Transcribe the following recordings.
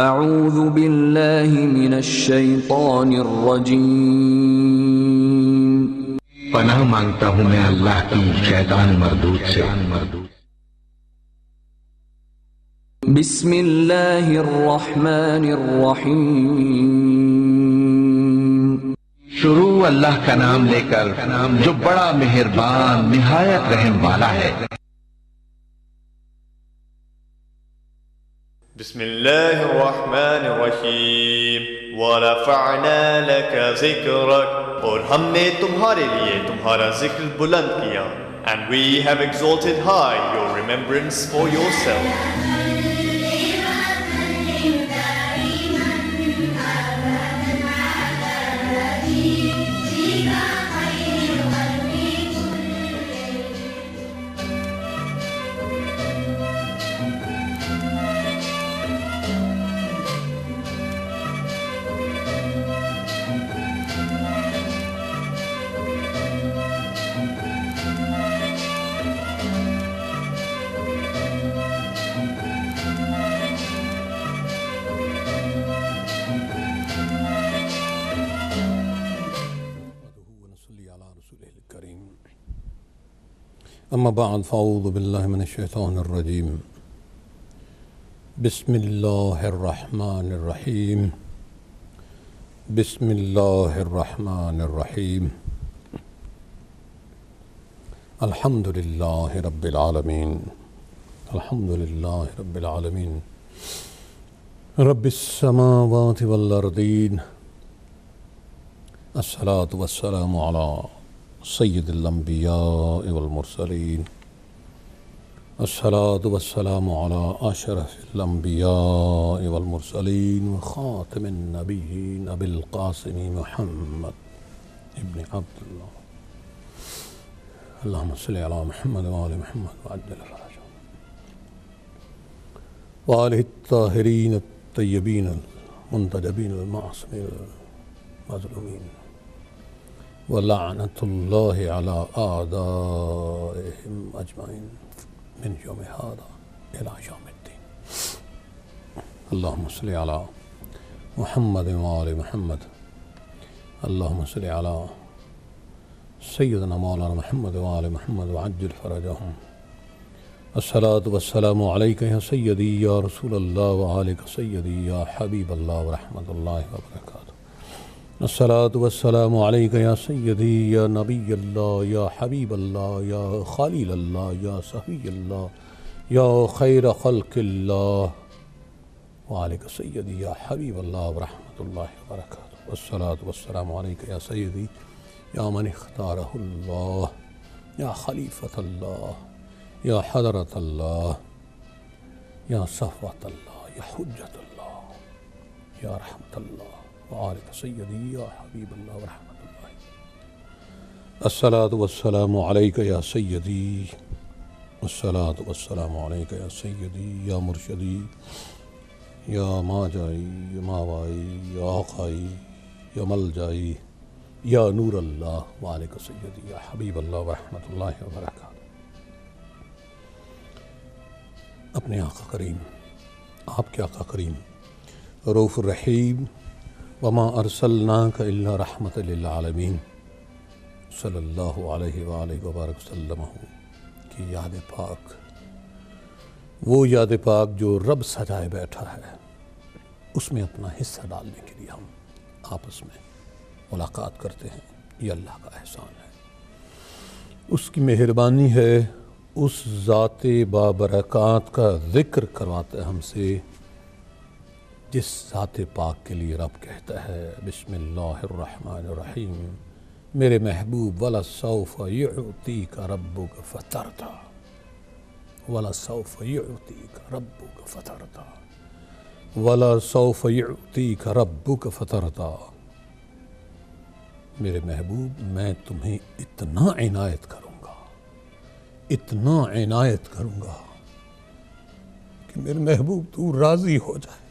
اعوذ باللہ من الشیطان الرجیم، پناہ مانگتا ہوں میں اللہ کی شیطان مردود سے۔ بسم اللہ الرحمن الرحیم، شروع اللہ کا نام لے کر جو بڑا مہربان نہایت رحم والا ہے۔ بسم اللہ الرحمن الرحیم، وَرَفَعْنَا لَكَ ذِكْرَكَ، اور ہم نے تمہارے لیے تمہارا ذکر بلند کیا۔ And we have exalted high your remembrance for yourself۔ اما بعد فاعوذ باللہ من الشیطان الرجیم، بسم اللہ الرحمن الرحیم، بسم اللہ الرحمن الرحیم، الحمد للہ رب العالمین، الحمد للہ رب العالمین، رب السماوات والارضین، الصلاة والسلام علی سید الانبیاء والمرسلین، الصلاة والسلام علی اشرف الانبیاء والمرسلین وخاتم النبیین ابی القاسم محمد ابن عبداللہ، اللہم صلی علی محمد وآل محمد وعجل فرجهم وآلہ الطاہرین الطیبین المنتجبین المعصومین المظلومین، وَلَعْنَةُ اللَّهِ عَلَىٰ أَعْدَائِهِمْ أَجْمَعِينَ مِنْ يَوْمِ هَٰذَا إِلَىٰ يَوْمِ الدِّينِ۔ اللهم صل على محمد وآل محمد، اللهم صل على سيدنا مولانا محمد وآل محمد وعجل فرجهم، الصلاة والسلام عليك يا سيدي يا رسول الله وعليك سيدي يا حبيب الله ورحمة الله وبركاته، الصلاة والسلام عليك يا سيدي يا نبي الله يا حبيب الله يا خليل الله يا صفي الله يا خير خلق الله وعليك سيدي يا حبيب الله ورحمة الله وبركاته، والصلاة والسلام عليك يا سيدي يا من اختاره الله يا خليفة الله يا حضرة الله يا صفوة الله يا حجة الله يا رحمة الله وعليك سيدي يا حبيب الله ورحمة الله، الصلاة والسلام عليك يا سيدي، الصلاة والسلام عليك يا سيدي يا مرشدي يا ماجعي يا ماوائي يا آقائي يا ملجئي يا نور الله، وعليك سيدي يا حبيب الله ورحمة الله وبركاته۔ اپنے آقا کریم، آپ کے آقا کریم رؤوف الرحیم، وما ارسلناک الا رحمت للعالمین صلی اللہ علیہ وآلہ وبارک وسلم کی یاد پاک، وہ یاد پاک جو رب سجائے بیٹھا ہے، اس میں اپنا حصہ ڈالنے کے لیے ہم آپس میں ملاقات کرتے ہیں، یہ اللہ کا احسان ہے، اس کی مہربانی ہے، اس ذات بابرکات کا ذکر کرواتا ہے ہم سے، جس ذات پاک کے لیے رب کہتا ہے بسم اللہ الرحمن الرحیم، میرے محبوب وَلَسَوْفَ يُعْطِيكَ رَبُّكَ فَتَرْضَىٰ، وَلَسَوْفَ يُعْطِيكَ رَبُّكَ فَتَرْضَىٰ، وَلَسَوْفَ يُعْطِيكَ رَبُّكَ فَتَرْضَىٰ، میرے محبوب میں تمہیں اتنا عنایت کروں گا، اتنا عنایت کروں گا کہ میرے محبوب تو راضی ہو جائے۔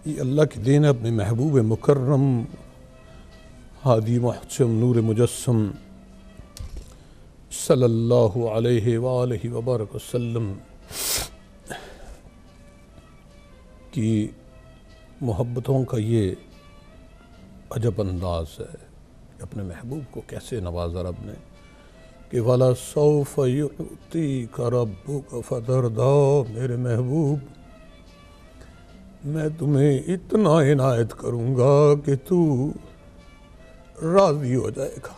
یہ اللہ کی دین ہے، اپنے محبوب مکرم ہادی محتشم نور مجسم صلی اللہ علیہ وآلہ وبارک وسلم کی محبتوں کا یہ عجب انداز ہے کہ اپنے محبوب کو کیسے نوازا رب نے کہ وَلَسَوْفَ يُعْطِيكَ رَبُّكَ فَتَرْضَىٰ، میرے محبوب میں تمہیں اتنا عنایت کروں گا کہ تو راضی ہو جائے گا۔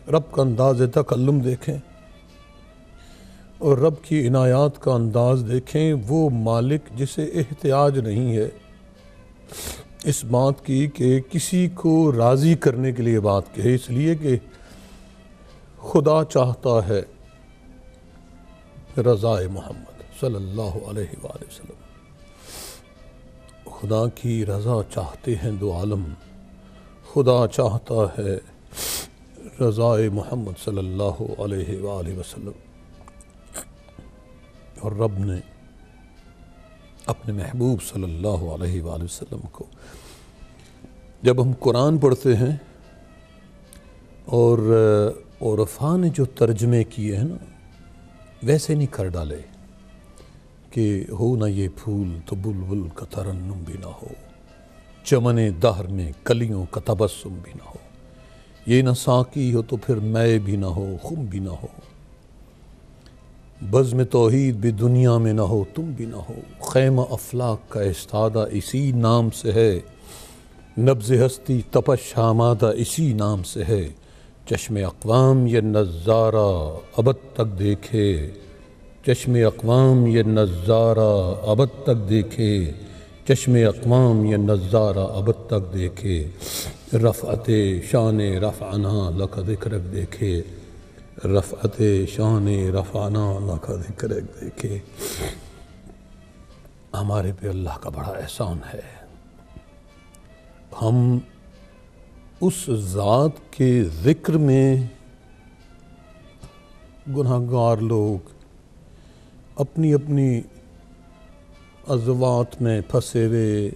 رب کا انداز تکلم دیکھیں اور رب کی عنایات کا انداز دیکھیں۔ وہ مالک جسے احتیاج نہیں ہے اس بات کی کہ کسی کو راضی کرنے کے لیے بات کہے، اس لیے کہ خدا چاہتا ہے رضا محمد صلی اللہ علیہ وآلہ وسلم۔ خدا کی رضا چاہتے ہیں دو عالم، خدا چاہتا ہے رضا محمد صلی اللہ علیہ وآلہ وسلم۔ اور رب نے اپنے محبوب صلی اللہ علیہ وآلہ وسلم کو، جب ہم قرآن پڑھتے ہیں اور عرفاء نے جو ترجمے کیے ہیں نا ویسے نہیں کر ڈالے کہ ہو نہ یہ پھول تو بلبل کا ترنم بھی نہ ہو، چمن دہر میں کلیوں کا تبسم بھی نہ ہو، یہ نہ ساقی ہو تو پھر میں بھی نہ ہو، خم بھی نہ ہو، بزم توحید بھی دنیا میں نہ ہو، تم بھی نہ ہو، خیمہ افلاک کا استادہ اسی نام سے ہے، نبض ہستی تپش آمادہ اسی نام سے ہے، چشم اقوام یہ نظارہ ابد تک دیکھے، چشم اقوام یہ نظارہ ابد تک دیکھے، چشم اقوام یہ نظارہ ابد تک دیکھے، رفعت شان رفعنا لک ذکرک دیکھے، رفعت شان رفعنا لک ذکرک دیکھے۔ ہمارے پہ اللہ کا بڑا احسان ہے، ہم اس ذات کے ذکر میں گناہگار لوگ اپنی اپنی عضوات میں پھنسے ہوئے،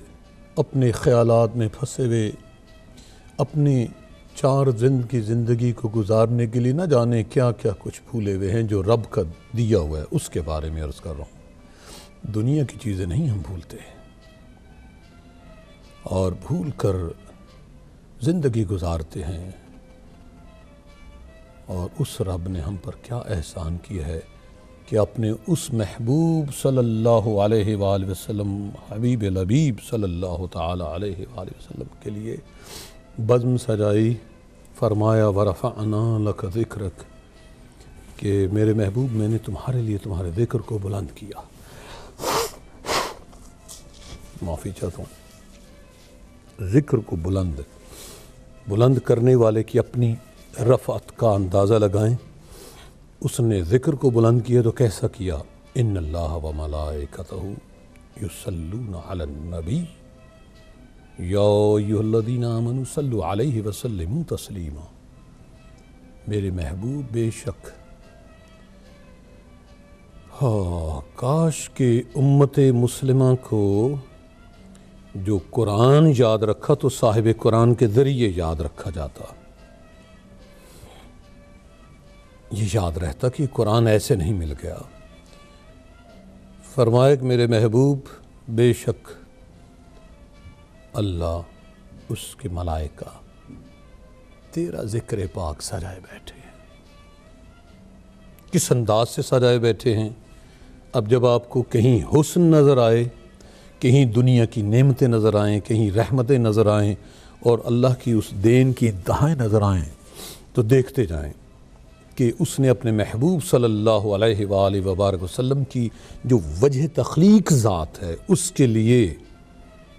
اپنے خیالات میں پھنسے ہوئے، اپنی چار کی زندگی کو گزارنے کے لیے نہ جانے کیا کیا کچھ بھولے ہوئے ہیں جو رب کا دیا ہوا ہے، اس کے بارے میں عرض کر رہا ہوں۔ دنیا کی چیزیں نہیں ہم بھولتے، اور بھول کر زندگی گزارتے ہیں، اور اس رب نے ہم پر کیا احسان کیا ہے کہ اپنے اس محبوب صلی اللہ علیہ وآلہ وسلم، حبیب لبیب صلی اللہ تعالی علیہ وآلہ وسلم کے لیے بزم سجائی، فرمایا ورفعنا لک ذکرک، کہ میرے محبوب میں نے تمہارے لیے تمہارے ذکر کو بلند کیا۔ معافی چاہتا ہوں، ذکر کو بلند کرنے والے کی اپنی رفعت کا اندازہ لگائیں۔ اس نے ذکر کو بلند کیا تو کیسا کیا؟ ان اللہ و ملائکتہ یصلون علی النبی یا ایھا الذین آمنوا صلوا علیہ وسلموا تسلیما۔ میرے محبوب بے شک، کاش کہ امت مسلمہ کو جو قرآن یاد رکھا تو صاحب قرآن کے ذریعے یاد رکھا جاتا، یہ یاد رہتا کہ قرآن ایسے نہیں مل گیا۔ فرمایا کہ میرے محبوب بے شک اللہ، اس کے ملائکہ تیرا ذکر پاک سجائے بیٹھے ہیں۔ کس انداز سے سجائے بیٹھے ہیں؟ اب جب آپ کو کہیں حسن نظر آئے، کہیں دنیا کی نعمتیں نظر آئیں، کہیں رحمتیں نظر آئیں، اور اللہ کی اس دین کی انتہائیں نظر آئیں، تو دیکھتے جائیں کہ اس نے اپنے محبوب صلی اللہ علیہ وآلہ وبارک وسلم کی جو وجہ تخلیق ذات ہے، اس کے لیے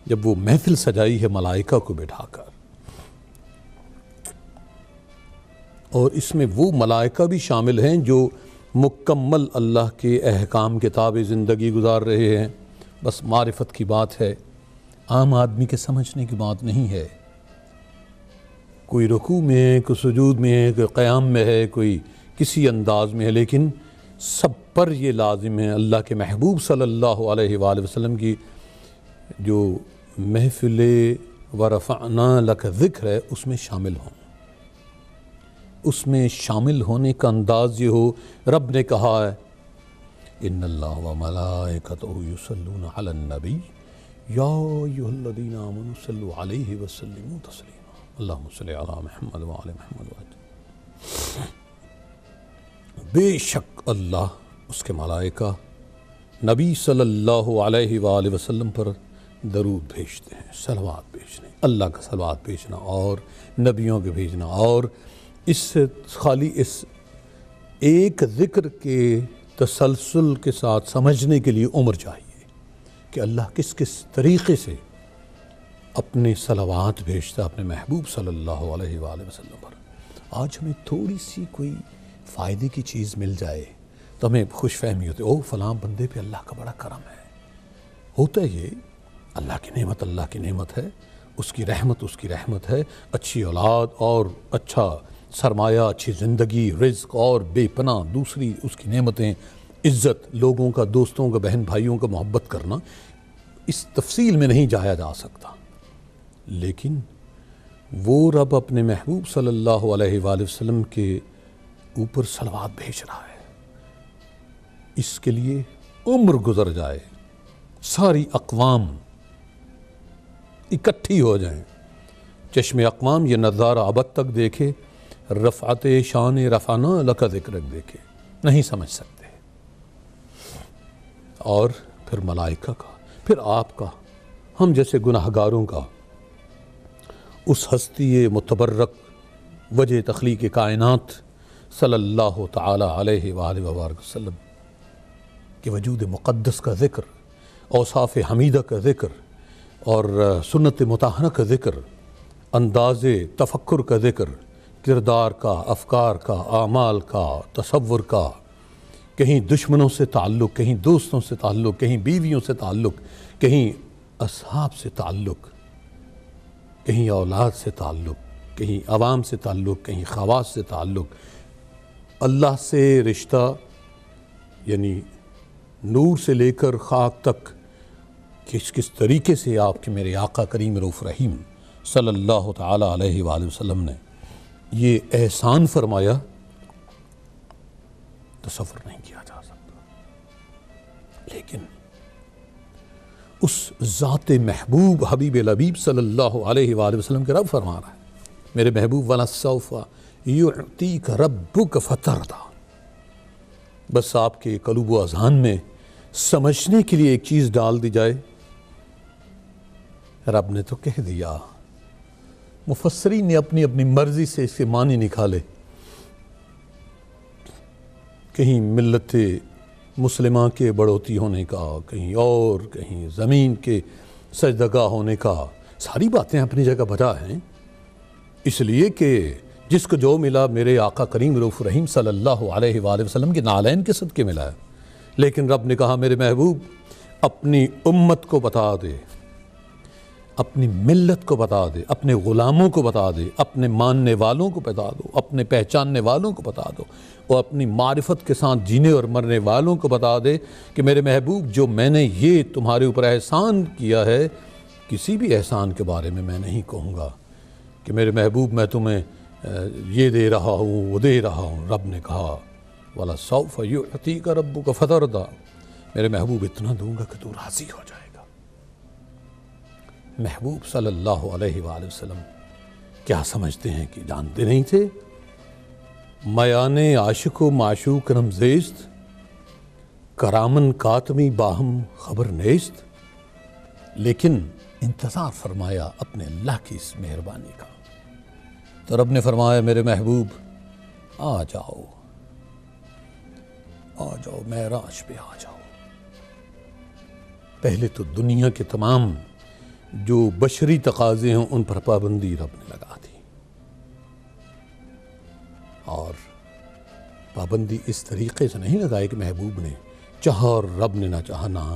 جب وہ محفل سجائی ہے ملائکہ کو بٹھا کر، اور اس میں وہ ملائکہ بھی شامل ہیں جو مکمل اللہ کے احکام کے تابع زندگی گزار رہے ہیں۔ بس معرفت کی بات ہے، عام آدمی کے سمجھنے کی بات نہیں ہے۔ کوئی رکوع میں ہے، کوئی سجود میں ہے، کوئی قیام میں ہے، کوئی کسی انداز میں ہے، لیکن سب پر یہ لازم ہے اللہ کے محبوب صلی اللہ علیہ وآلہ وسلم کی جو محفل ورفعنا لک ذکر ہے اس میں شامل ہوں۔ اس میں شامل ہونے کا انداز یہ ہو، رب نے کہا ہے ان اللہ و ملائکتہ یصلون علی النبی یا ایھا الذین آمنوا صلوا علیہ وسلموا تسلیما اللہم صل علی محمد و علی محمد وعلی۔ بے شک اللہ، اس کے ملائکہ نبی صلی اللہ علیہ وآلہ وسلم پر درود بھیجتے ہیں، صلوات بھیجتے ہیں، اللہ کا صلوات بھیجنا اور نبیوں کے بھیجنا، اور اس سے خالی اس ایک ذکر کے تسلسل کے ساتھ سمجھنے کے لیے عمر چاہیے کہ اللہ کس کس طریقے سے اپنے صلوات بھیجتا اپنے محبوب صلی اللہ علیہ وآلہ وسلم پر۔ آج ہمیں تھوڑی سی کوئی فائدے کی چیز مل جائے تو ہمیں خوش فہمی ہوتی، او فلاں بندے پہ اللہ کا بڑا کرم ہے۔ ہوتا ہے یہ اللہ کی نعمت ہے، اس کی رحمت ہے، اچھی اولاد اور اچھا سرمایہ، اچھی زندگی، رزق اور بے پناہ دوسری اس کی نعمتیں، عزت، لوگوں کا، دوستوں کا، بہن بھائیوں کا محبت کرنا، اس تفصیل میں نہیں جایا جا سکتا، لیکن وہ رب اپنے محبوب صلی اللہ علیہ وآلہ وسلم کے اوپر صلوات بھیج رہا ہے، اس کے لیے عمر گزر جائے، ساری اقوام اکٹھی ہو جائیں، چشم اقوام یہ نظارہ ابد تک دیکھے، رفعت شان رفعنا لک ذکرک دیکھے، نہیں سمجھ سکتے، اور پھر ملائکہ کا، پھر آپ کا، ہم جیسے گناہگاروں کا، اس ہستی متبرک وجہ تخلیق کائنات صلی اللہ تعالی علیہ وآلہ وبارک وسلم کہ وجود مقدس کا ذکر، اوصاف حمیدہ کا ذکر اور سنت مطہرہ کا ذکر، انداز تفکر کا ذکر، کردار کا، افکار کا، اعمال کا، تصور کا، کہیں دشمنوں سے تعلق، کہیں دوستوں سے تعلق، کہیں بیویوں سے تعلق، کہیں اصحاب سے تعلق، کہیں اولاد سے تعلق، کہیں عوام سے تعلق، کہیں خواص سے تعلق، اللہ سے رشتہ، یعنی نور سے لے کر خاک تک کس طریقے سے آپ کے میرے آقا کریم رؤوف رحیم صلی اللہ تعالی علیہ وآلہ وسلم نے یہ احسان فرمایا، تصور نہیں کیا جا سکتا، لیکن اس ذات محبوب حبیب لبیب صلی اللہ علیہ وآلہ وسلم کے رب فرما رہا ہے، میرے محبوب وَلَسَوْفَ يُعْطِيكَ رَبُّكَ فَتَرْضَىٰ، بس آپ کے قلوب و اذہان میں سمجھنے کے لیے ایک چیز ڈال دی جائے، رب نے تو کہہ دیا، مفسرین نے اپنی اپنی مرضی سے اس کے معنی نکالے، کہیں ملت مسلمہ کے بڑھوتی ہونے کا، کہیں اور، کہیں زمین کے سجدگاہ ہونے کا، ساری باتیں اپنی جگہ بجا ہیں، اس لیے کہ جس کو جو ملا میرے آقا کریم رؤوف رحیم صلی اللہ علیہ وآلہ وسلم کے نالین کے صدقے ملا ہے، لیکن رب نے کہا میرے محبوب اپنی امت کو بتا دے، اپنی ملت کو بتا دے، اپنے غلاموں کو بتا دے، اپنے ماننے والوں کو بتا دو، اپنے پہچاننے والوں کو بتا دو، اور اپنی معرفت کے ساتھ جینے اور مرنے والوں کو بتا دے کہ میرے محبوب جو میں نے یہ تمہارے اوپر احسان کیا ہے، کسی بھی احسان کے بارے میں نہیں کہوں گا کہ میرے محبوب میں تمہیں یہ دے رہا ہوں وہ دے رہا ہوں۔ رب نے کہا وَلَسَوْفَ يُعْطِيكَ رَبُّكَ فَتَرْضَىٰ، میرے محبوب اتنا دوں گا کہ تو راضی ہو جائے گا۔ محبوب صلی اللہ علیہ وآلہ وسلم کیا سمجھتے ہیں کہ جانتے نہیں تھے؟ میان عاشق و معشوق رمزیست، کرامن کاتمی باہم خبر نیست، لیکن انتظار فرمایا اپنے اللہ کی اس مہربانی کا، تو رب نے فرمایا میرے محبوب آ جاؤ معراج پہ آ جاؤ۔ پہلے تو دنیا کے تمام جو بشری تقاضے ہیں ان پر پابندی رب نے لگا دی، اور پابندی اس طریقے سے نہیں لگائی کہ محبوب نے چاہا اور رب نے نہ چاہا، نہ،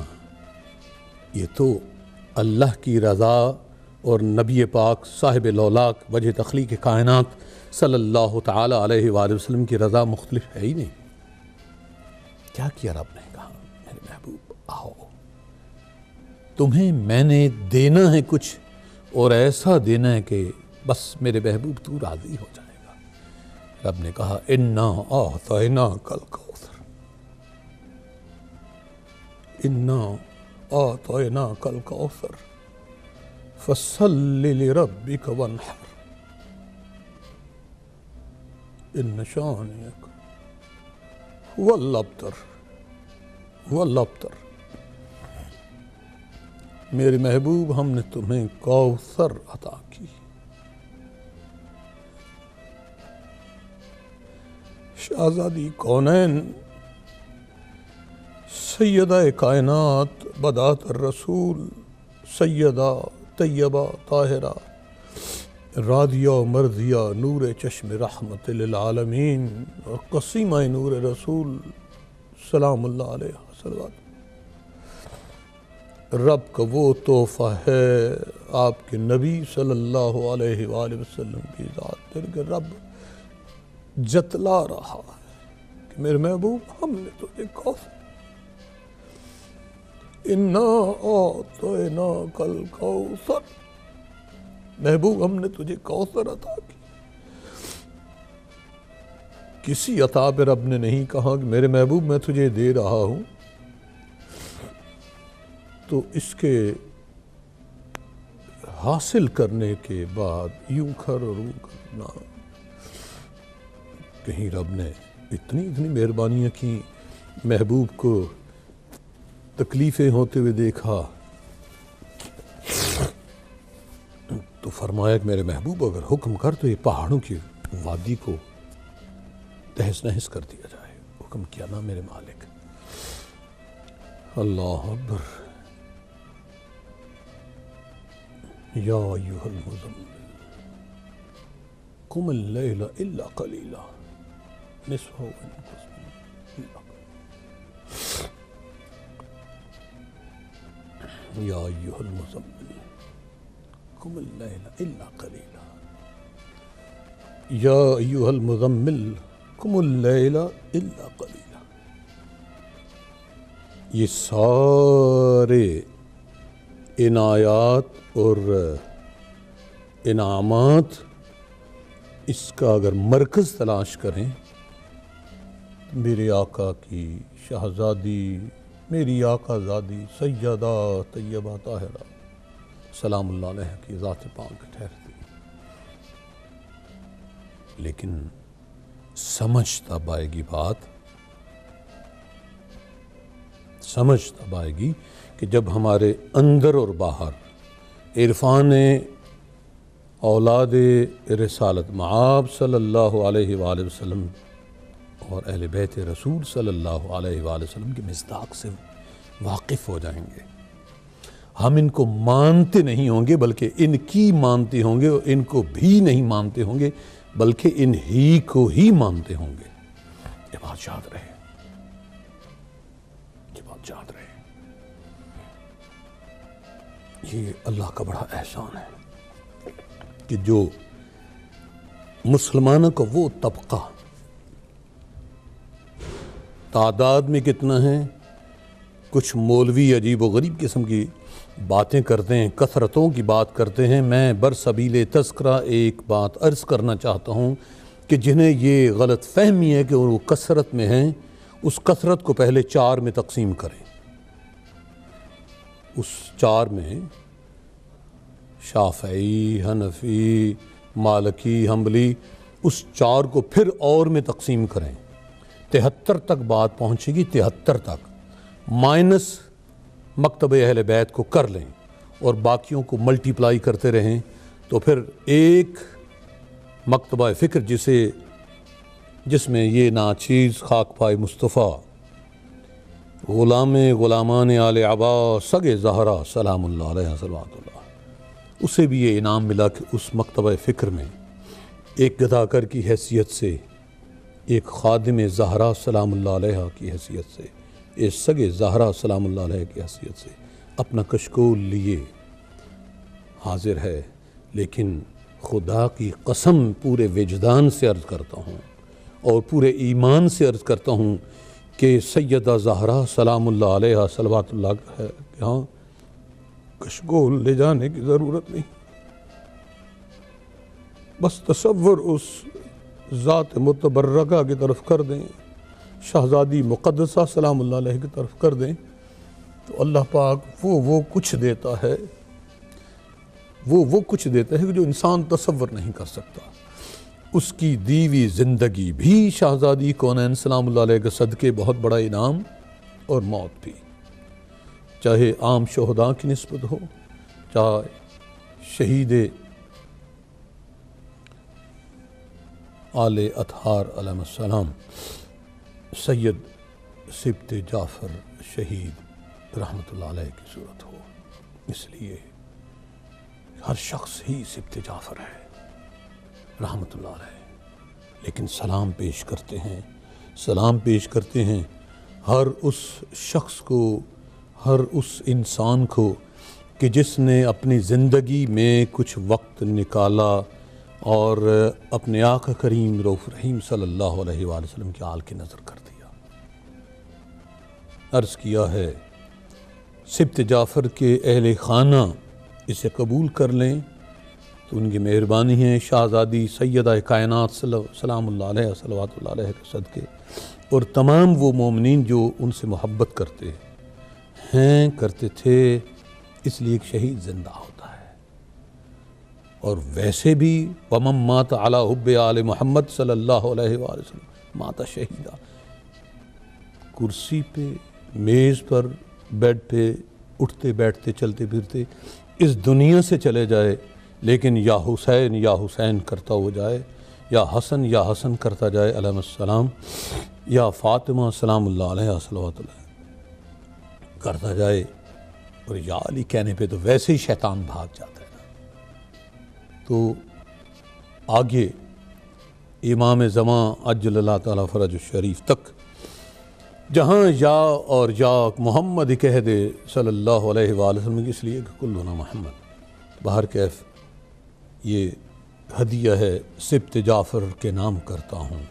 یہ تو اللہ کی رضا اور نبی پاک صاحب لولاک وجہ تخلیق کائنات صلی اللہ تعالی علیہ وآلہ وسلم کی رضا مختلف ہے ہی نہیں۔ کیا کیا رب نے کہا میرے محبوب آؤ، تمہیں میں نے دینا ہے کچھ، اور ایسا دینا ہے کہ بس میرے محبوب تو راضی ہو جائے گا۔ رب نے کہا اِنَّا أَعْطَيْنَاكَ الْكَوْثَرَ، انا اعطیناک الکوثر فصل لربک وانحر ان شانئک هو الابتر هو الابتر۔ میرے محبوب ہم نے تمہیں کوثر عطا کی، شہزادی کونین سیدہ کائنات بدات الرسول سیدہ طیبہ طاہرہ راضیہ و مرضیہ نور چشم رحمت للعالمین اور قسیمہ نور رسول سلام اللہ علیہ صلوات۔ رب کا وہ تحفہ ہے آپ کے نبی صلی اللہ علیہ وآلہ وسلم کی ذات پر کہ رب جتلا رہا ہے کہ میرے محبوب ہم نے تجھے کوثر، انا اعطیناک الکوثر، محبوب ہم نے تجھے کوثر عطا کی۔ کسی عطا پہ رب نے نہیں کہا کہ میرے محبوب میں تجھے دے رہا ہوں تو اس کے حاصل کرنے کے بعد یوں کر اور یوں کرنا، کہیں رب نے اتنی مہربانیاں کی، محبوب کو تکلیفیں ہوتے ہوئے دیکھا تو فرمایا کہ میرے محبوب اگر حکم کر تو یہ پہاڑوں کی وادی کو تہس نہس کر دیا جائے۔ حکم کیا نا میرے مالک۔ اللہ اکبر۔ یا ایھا المزمل قم اللیل الا قلیلا نصفہ و انقص منہ الا قلیلا۔ یا ایھا المزمل قم اللیل الا قلیلا، یا ایھا المزمل قم اللیل الا قلیلا۔ یہ سارے عنایات اور انعامات اس کا اگر مرکز تلاش کریں، میرے آقا کی شہزادی، میری آقا زادی سیدہ طیبہ طاہرہ سلام اللہ علیہ کی ذات پاک ٹھہرتی، لیکن سمجھ تب آئے گی، بات سمجھ تب آئے گی کہ جب ہمارے اندر اور باہر عرفان اولاد رسالت مآب صلی اللہ علیہ وآلہ وسلم اور اہل بیت رسول صلی اللہ علیہ وآلہ وسلم کے مصداق سے واقف ہو جائیں گے، ہم ان کو مانتے نہیں ہوں گے بلکہ ان کی مانتے ہوں گے، اور ان کو بھی نہیں مانتے ہوں گے بلکہ ان ہی کو ہی مانتے ہوں گے۔ یہ بات یاد رہے، یہ بات یاد رہے۔ یہ اللہ کا بڑا احسان ہے کہ جو مسلمانوں کا وہ طبقہ تعداد میں کتنا ہے، کچھ مولوی عجیب و غریب قسم کی باتیں کرتے ہیں، کثرتوں کی بات کرتے ہیں۔ میں برسبیل تذکرہ ایک بات عرض کرنا چاہتا ہوں کہ جنہیں یہ غلط فہمی ہے کہ وہ کثرت میں ہیں، اس کثرت کو پہلے 4 میں تقسیم کریں۔ اس 4 میں شافعی، حنفی، مالکی، حنبلی، اس 4 کو پھر اور میں تقسیم کریں، 73 تک بات پہنچے گی، 73 تک مائنس مکتبہ اہل بیت کو کر لیں اور باقیوں کو ملٹیپلائی کرتے رہیں، تو پھر ایک مکتبہ فکر جس میں یہ ناچیز خاک پائے مصطفیٰ غلامان آل عباس سگے زہرا سلام اللہ علیہ صلوات اللہ، اسے بھی یہ انعام ملا کہ اس مکتبہ فکر میں ایک گداکر کی حیثیت سے، ایک خادم زہرا سلام اللہ علیہ کی حیثیت سے، ایک سگے زہرا سلام اللہ علیہ کی حیثیت سے اپنا کشکول لیے حاضر ہے۔ لیکن خدا کی قسم پورے وجدان سے عرض کرتا ہوں اور پورے ایمان سے عرض کرتا ہوں کہ سیدہ زہرا سلام اللہ علیہ صلوات اللہ ہے کہ ہاں کشکول لے جانے کی ضرورت نہیں، بس تصور اس ذات متبرکہ کی طرف کر دیں، شہزادی مقدسہ سلام اللہ علیہ کی طرف کر دیں، تو اللہ پاک وہ کچھ دیتا ہے، وہ کچھ دیتا ہے کہ جو انسان تصور نہیں کر سکتا۔ اس کی دیوی زندگی بھی شہزادی کونین سلام اللہ علیہ کے صدقے بہت بڑا انعام، اور موت بھی، چاہے عام شہداء کی نسبت ہو، چاہے شہید آل اطہار علیہ السلام سید سبط جعفر شہید رحمۃ اللہ علیہ کی صورت ہو۔ اس لیے ہر شخص ہی سبط جعفر ہے رحمۃ اللہ علیہ، لیکن سلام پیش کرتے ہیں ہر اس شخص کو، ہر اس انسان کو کہ جس نے اپنی زندگی میں کچھ وقت نکالا اور اپنے آقا کریم رؤوف رحیم صلی اللہ علیہ وآلہ وسلم کے آل کی نظر کر دیا۔ عرض کیا ہے سبط جعفر کے اہل خانہ اسے قبول کر لیں تو ان کی مہربانی ہے، شہزادی سیدہ کائنات سلام اللہ علیہ صلوات اللہ علیہ کے صدقے، اور تمام وہ مومنین جو ان سے محبت کرتے تھے، اس لیے ایک شہید زندہ ہوتا ہے۔ اور ویسے بھی وَمَن مَّاتَ عَلَىٰ حُبِّ آلِ محمد صلی اللہ علیہ وآلہ وسلم ماتا شہیدہ۔ کرسی پہ، میز پر، بیڈ پہ، اٹھتے بیٹھتے چلتے پھرتے اس دنیا سے چلے جائے، لیکن یا حسین کرتا ہو جائے، یا حسن کرتا جائے علیہ السلام، یا فاطمہ سلام اللہ علیہ صلوات اللہ کرتا جائے، اور یا علی کہنے پہ تو ویسے ہی شیطان بھاگ جاتا ہے نا۔ تو آگے امام زمان عجل اللہ تعالیٰ فرج الشریف تک جہاں یا محمد کہہ دے صلی اللہ علیہ وآلہ وسلم، اس لیے کہ کلنا محمد، بہر کیف یہ ہدیہ ہے سبط جعفر کے نام کرتا ہوں،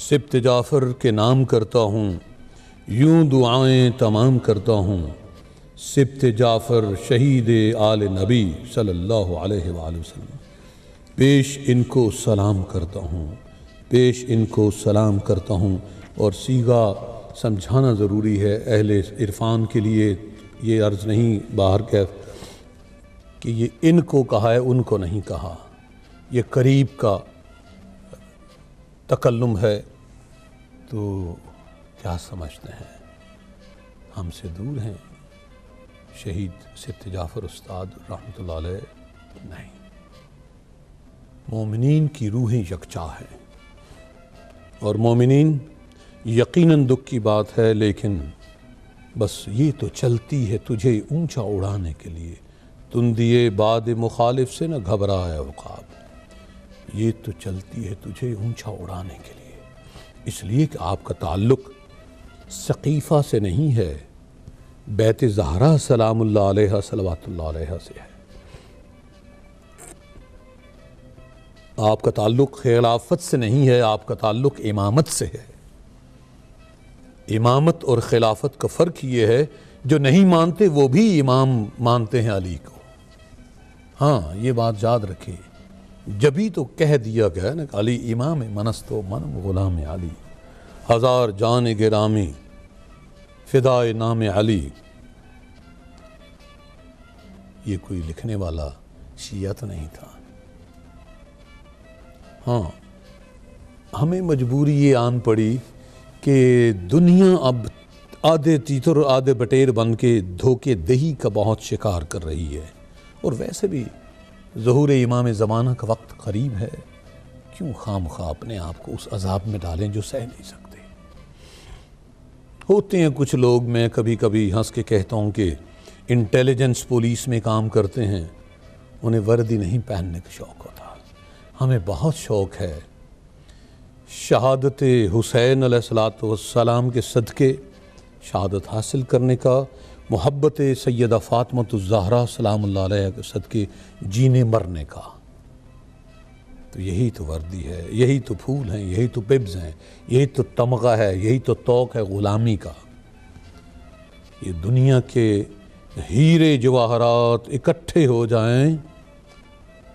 سبط جعفر کے نام کرتا ہوں، یوں دعائیں تمام کرتا ہوں، سبط جعفر شہید آل نبی صلی اللہ علیہ وآلہ وسلم، پیش ان کو سلام کرتا ہوں۔ اور سیغہ سمجھانا ضروری ہے اہل عرفان کے لیے، یہ عرض نہیں باہر کیف کہ یہ ان کو کہا ہے، ان کو نہیں کہا، یہ قریب کا تکلم ہے، تو کیا سمجھتے ہیں، ہم سے دور ہیں شہید سبط جعفر استاد رحمۃ اللہ علیہ؟ نہیں، مومنین کی روحیں یکجا ہیں، اور مومنین یقیناً دکھ کی بات ہے، لیکن بس یہ تو چلتی ہے تجھے اونچا اڑانے کے لیے، تندیے باد مخالف سے نہ گھبرایا عقاب، یہ تو چلتی ہے تجھے اونچا اڑانے کے لیے، اس لیے کہ آپ کا تعلق سقیفہ سے نہیں ہے، بیت زہرا سلام اللہ علیہ صلوات اللہ علیہ سے ہے، آپ کا تعلق خلافت سے نہیں ہے، آپ کا تعلق امامت سے ہے۔ امامت اور خلافت کا فرق یہ ہے، جو نہیں مانتے وہ بھی امام مانتے ہیں علی کو۔ ہاں یہ بات یاد رکھے، جبھی تو کہہ دیا گیا نا کہ علی امام منستو من غلام علی، ہزار جان گرامی فدائے نام علی۔ یہ کوئی لکھنے والا شیعہ تو نہیں تھا۔ ہاں ہمیں مجبوری یہ آن پڑی کہ دنیا اب آدھے تیتر اور آدھے بٹیر بن کے دھوکے دہی کا بہت شکار کر رہی ہے، اور ویسے بھی ظہور امام زمانہ کا وقت قریب ہے، کیوں خام خواہ اپنے آپ کو اس عذاب میں ڈالیں جو سہ نہیں سکتے۔ ہوتے ہیں کچھ لوگ، میں کبھی کبھی ہنس کے کہتا ہوں کہ انٹیلیجنس پولیس میں کام کرتے ہیں، انہیں وردی نہیں پہننے کا شوق ہوتا، ہمیں بہت شوق ہے شہادت حسین علیہ السلام کے صدقے شہادت حاصل کرنے کا، محبت سیدہ فاطمۃ الزہرا سلام اللہ علیہ کے صدقے جینے مرنے کا۔ تو یہی تو وردی ہے، یہی تو پھول ہیں، یہی تو پبز ہیں، یہی تو تمغہ ہے، یہی تو توق ہے غلامی کا۔ یہ دنیا کے ہیرے جواہرات اکٹھے ہو جائیں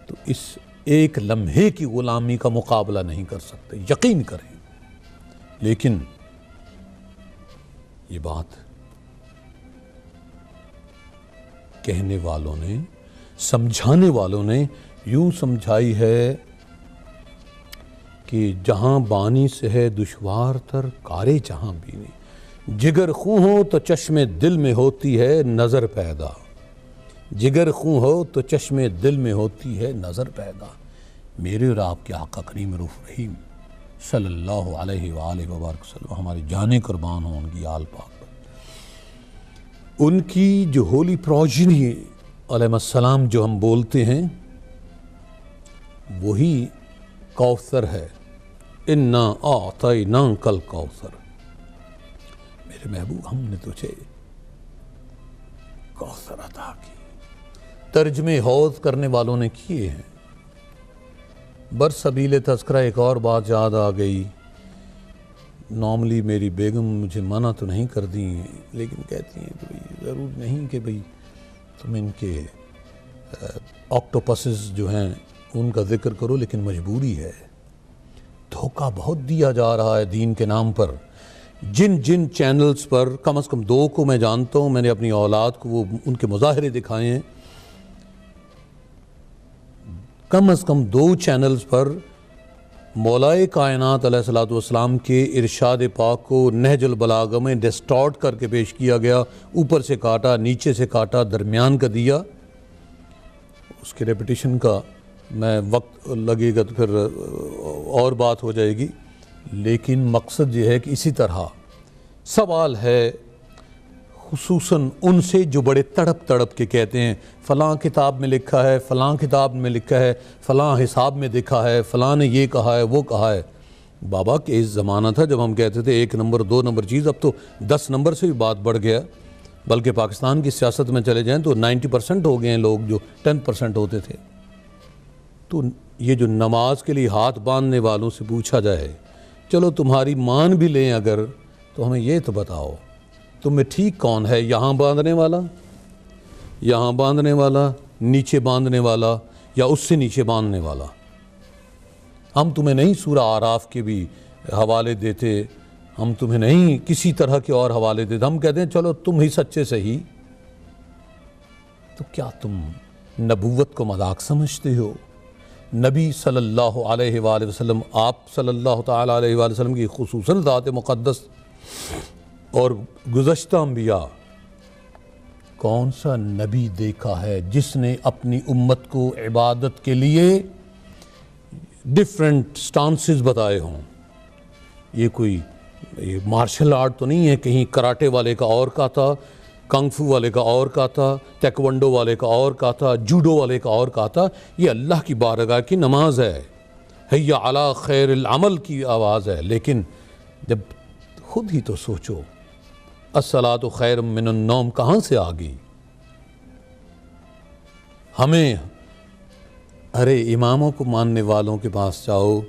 تو اس ایک لمحے کی غلامی کا مقابلہ نہیں کر سکتے، یقین کریں۔ لیکن یہ بات کہنے والوں نے، سمجھانے والوں نے یوں سمجھائی ہے کہ جہاں بانی سے ہے دشوار تر کارے جہاں بینی، جگر خوں ہو تو چشم دل میں ہوتی ہے نظر پیدا، جگر خوں ہو تو چشم دل میں ہوتی ہے نظر پیدا۔ میرے اور آپ کے آقا کریم رؤوف رحیم صلی اللہ علیہ وآلہ وبارک وسلم، ہماری جانیں قربان ہوں ان کی آل پاک پر، ان کی جو ہولی پروجنی علیہ السلام جو ہم بولتے ہیں وہی کوثر ہے۔ اِنَّا أَعْطَيْنَاكَ الْكَوْثَرَ، میرے محبوب ہم نے تجھے کوثر عطا کی۔ ترجمے حوض کرنے والوں نے کیے ہیں۔ برسبیل تذکرہ ایک اور بات یاد آ گئی، نارملی میری بیگم مجھے منع تو نہیں کر دی لیکن کہتی ہیں کہ بھئی ضرور نہیں کہ بھئی تم ان کے آکٹوپسز جو ہیں ان کا ذکر کرو، لیکن مجبوری ہے۔ دھوکہ بہت دیا جا رہا ہے دین کے نام پر۔ جن جن چینلز پر، کم از کم 2 کو میں جانتا ہوں، میں نے اپنی اولاد کو وہ ان کے مظاہرے دکھائے ہیں، کم از کم 2 چینلز پر مولائے کائنات علیہ الصلوۃ والسلام کے ارشاد پاک کو نہج البلاغہ میں ڈسٹارٹ کر کے پیش کیا گیا، اوپر سے کاٹا، نیچے سے کاٹا، درمیان کا دیا۔ اس کے ریپیٹیشن کا میں وقت لگے گا تو پھر اور بات ہو جائے گی، لیکن مقصد یہ ہے کہ اسی طرح سوال ہے خصوصاً ان سے جو بڑے تڑپ تڑپ کے کہتے ہیں فلاں کتاب میں لکھا ہے، فلاں کتاب میں لکھا ہے، فلاں حساب میں دیکھا ہے، فلاں نے یہ کہا ہے وہ کہا ہے۔ بابا کہ اس زمانہ تھا جب ہم کہتے تھے 1 نمبر 2 نمبر چیز، اب تو 10 نمبر سے بھی بات بڑھ گیا، بلکہ پاکستان کی سیاست میں چلے جائیں تو 90% ہو گئے ہیں لوگ جو 10% ہوتے تھے۔ تو یہ جو نماز کے لیے ہاتھ باندھنے والوں سے پوچھا جائے چلو تمہاری مان بھی لیں اگر، تو ہمیں یہ تو بتاؤ تم میں ٹھیک کون ہے، یہاں باندھنے والا، یہاں باندھنے والا، نیچے باندھنے والا، یا اس سے نیچے باندھنے والا؟ ہم تمہیں نہیں سورہ اعراف کے بھی حوالے دیتے، ہم تمہیں نہیں کسی طرح کے اور حوالے دیتے، ہم کہتے ہیں چلو تم ہی سچے صحیح۔ تو کیا تم نبوت کو مذاق سمجھتے ہو؟ نبی صلی اللہ علیہ وآلہ وسلم، آپ صلی اللہ تعالیٰ علیہ وآلہ وسلم کی خصوصاً ذات مقدس اور گزشتہ انبیاء، کون سا نبی دیکھا ہے جس نے اپنی امت کو عبادت کے لیے ڈیفرنٹ سٹانسز بتائے ہوں؟ یہ کوئی مارشل آرٹ تو نہیں ہے، کہیں کراٹے والے کا اور کا تھا، کنگ فو والے کا اور کا تھا، تیکوانڈو والے کا اور کا تھا، جوڈو والے کا اور کا تھا۔ یہ اللہ کی بارگاہ کی نماز ہے، حی علی خیر العمل کی آواز ہے۔ لیکن جب خود ہی تو سوچو، الصلاۃ خیر من النوم کہاں سے آ گئی؟ ہمیں ارے اماموں کو ماننے والوں کے پاس جاؤ،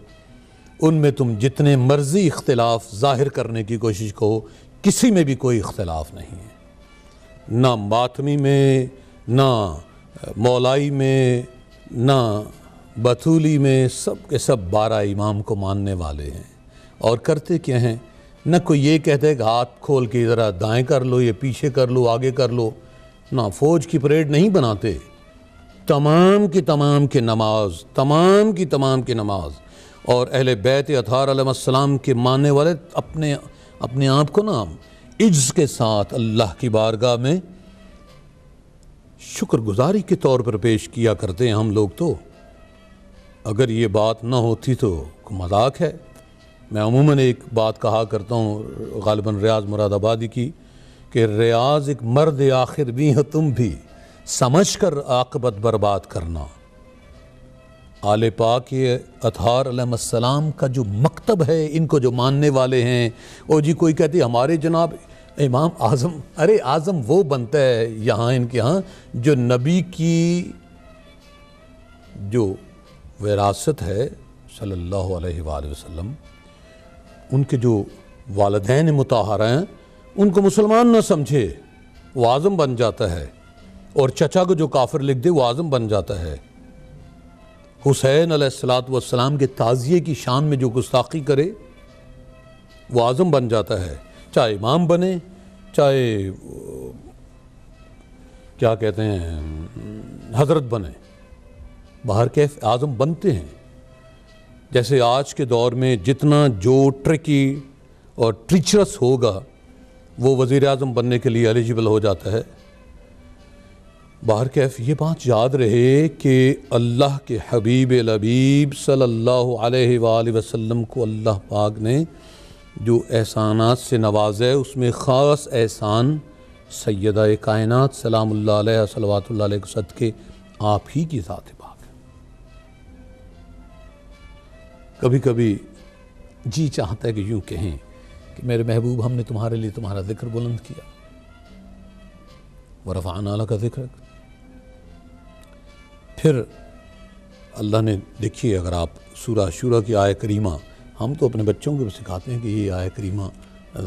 ان میں تم جتنے مرضی اختلاف ظاہر کرنے کی کوشش کرو، کسی میں بھی کوئی اختلاف نہیں ہے، نہ ماتمی میں، نہ مولائی میں، نہ بطولی میں، سب کے سب 12 امام کو ماننے والے ہیں۔ اور کرتے کیا ہیں؟ نہ کوئی یہ کہتا ہے کہ ہاتھ کھول کے ذرا دائیں کر لو، یہ پیچھے کر لو، آگے کر لو، نہ فوج کی پریڈ نہیں بناتے، تمام کی تمام کی نماز، تمام کی تمام کی نماز۔ اور اہل بیت اطہار علیہ السلام کے ماننے والے اپنے آپ کو نا عجز کے ساتھ اللہ کی بارگاہ میں شکر گزاری کے طور پر پیش کیا کرتے ہیں۔ ہم لوگ تو اگر یہ بات نہ ہوتی تو مذاق ہے۔ میں عموماً ایک بات کہا کرتا ہوں، غالباً ریاض مراد آبادی کی، کہ ریاض ایک مرد آخر بھی ہو تم بھی، سمجھ کر عاقبت برباد کرنا۔ آل پاک اطہار علیہ السلام کا جو مکتب ہے، ان کو جو ماننے والے ہیں، اور جی کوئی کہتی ہے ہمارے جناب امام اعظم، ارے اعظم وہ بنتا ہے یہاں ان کے ہاں جو نبی کی جو وراثت ہے صلی اللہ علیہ وآلہ وسلم، ان کے جو والدین مطہرہ ہیں ان کو مسلمان نہ سمجھے، وہ اعظم بن جاتا ہے، اور چچا کو جو کافر لکھ دے وہ اعظم بن جاتا ہے۔ حسین علیہ السلام کے تعزیے کی شان میں جو گستاخی کرے وہ اعظم بن جاتا ہے، چاہے امام بنے، چاہے کیا کہتے ہیں حضرت بنے، باہر کیف اعظم بنتے ہیں۔ جیسے آج کے دور میں جتنا جو ٹرکی اور ٹریچرس ہوگا وہ وزیر اعظم بننے کے لیے ایلیجیبل ہو جاتا ہے۔ باہر کیف یہ بات یاد رہے کہ اللہ کے حبیب لبیب صلی اللہ علیہ وآلہ وسلم کو اللہ پاک نے جو احسانات سے نوازا ہے اس میں خاص احسان سیدہ کائنات سلام اللہ علیہ صلوات اللہ علیہ کے صدقے آپ ہی کی ذات پاک ہے۔ کبھی کبھی جی چاہتا ہے کہ یوں کہیں کہ میرے محبوب ہم نے تمہارے لیے تمہارا ذکر بلند کیا، وَرَفَعْنَا لَكَ ذِكْرَكَ۔ پھر اللہ نے دیکھیے، اگر آپ سورہ شورہ کی آیہ کریمہ، ہم تو اپنے بچوں کو سکھاتے ہیں کہ یہ آیہ کریمہ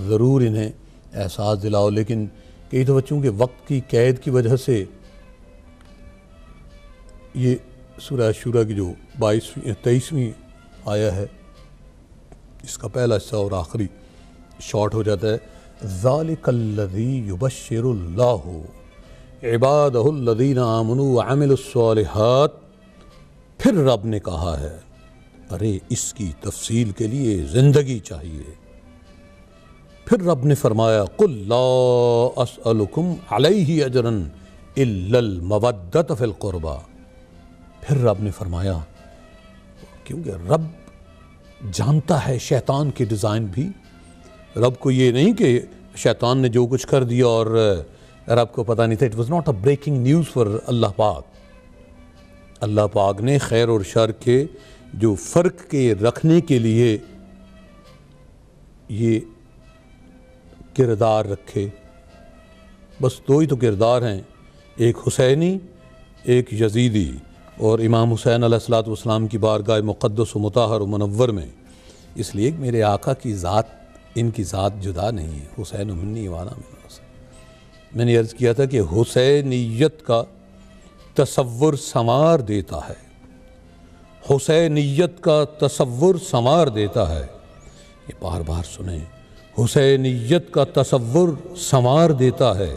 ضرور انہیں احساس دلاؤ، لیکن کئی تو بچوں کے وقت کی قید کی وجہ سے یہ سورہ شورہ کی جو 23ویں آیہ ہے اس کا پہلا حصہ اور آخری شارٹ ہو جاتا ہے۔ ذَلِكَ الَّذِي يُبَشِّرُ اللَّهُ عِبَادَهُ الَّذِينَ آمَنُوا وَعَمِلُوا الصَّالِحَاتِ۔ پھر رب نے کہا ہے ارے اس کی تفصیل کے لیے زندگی چاہیے۔ پھر رب نے فرمایا قُلْ لَا أَسْأَلُكُمْ عَلَيْهِ أَجْرًا إِلَّا الْمَوَدَّةَ فِي الْقُرْبَى۔ پھر رب نے فرمایا، کیونکہ رب جانتا ہے شیطان کی ڈیزائن بھی، رب کو یہ نہیں کہ شیطان نے جو کچھ کر دیا اور رب کو پتہ نہیں تھا۔ It was not a breaking news for اللہ پاک۔ اللہ پاک نے خیر اور شر کے جو فرق کے رکھنے کے لیے یہ کردار رکھے، بس دو ہی تو کردار ہیں، ایک حسینی ایک یزیدی، اور امام حسین علیہ الصلوۃ والسلام کی بارگاہ مقدس و مطہر و منور میں، اس لیے کہ میرے آقا کی ذات ان کی ذات جدا نہیں ہے۔ حسین منی وانا من حسین، میں نے عرض کیا تھا کہ حسینیت کا تصور سنوار دیتا ہے، حسینیت کا تصور سنوار دیتا ہے، یہ بار بار سنیں، حسینیت کا تصور سنوار دیتا ہے،